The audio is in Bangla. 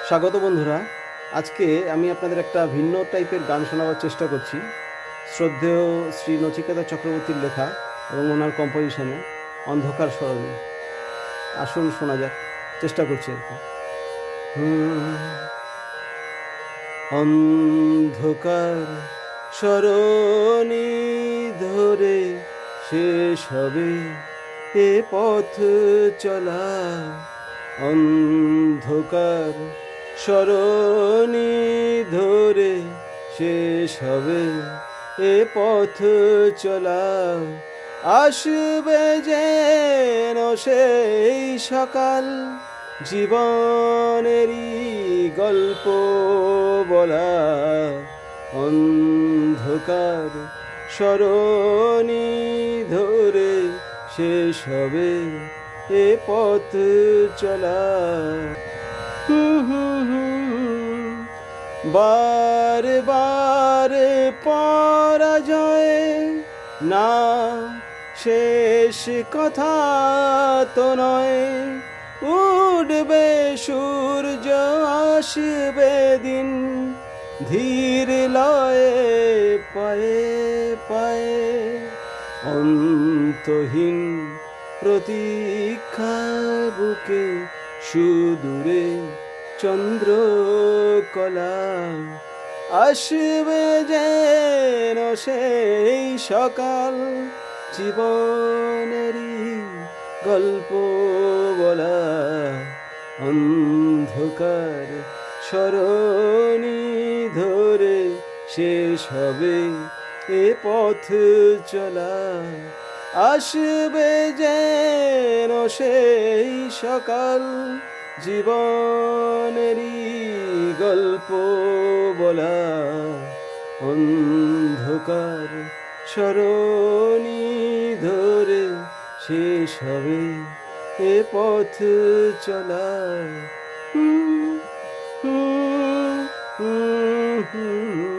স্বাগত বন্ধুরা। আজকে আমি আপনাদের একটা ভিন্ন টাইপের গান শোনাবার চেষ্টা করছি। শ্রদ্ধেয় শ্রী নচিকেতা চক্রবর্তীর লেখা এবং ওনার কম্পোজিশনে অন্ধকার সরণি। আসুন শোনা যাক, চেষ্টা করছি আর কি। অন্ধকার সরণি ধরে শেষ হবে এ পথ চলা। অন্ধকার সরণি ধরে শেষ হবে এ পথ চলা। আসবে যেন সেই সকাল, জীবনেরই গল্প বলা। অন্ধকার সরণি ধরে শেষ হবে এ পথ চলা। বারে বারে পরাজয় না শেষ কথা তো নয়। উঠবে সূর্য, আসবে দিন, ধীর লয়ে পায়ে পায়ে। অন্তহীন প্রতীক্ষা বুকে সুদূরে চন্দ্রকলা। আসবে যেন সেই সকাল, জীবনেরই গল্প বলা। অন্ধকার সরণি ধরে শেষ হবে এ পথ চলা। আসবে যেন সেই সকাল, জীবনেরই গল্প বলা। অন্ধকার সরণি ধরে শেষ হবে এ পথ চলা। হুম হুম হুম হুম।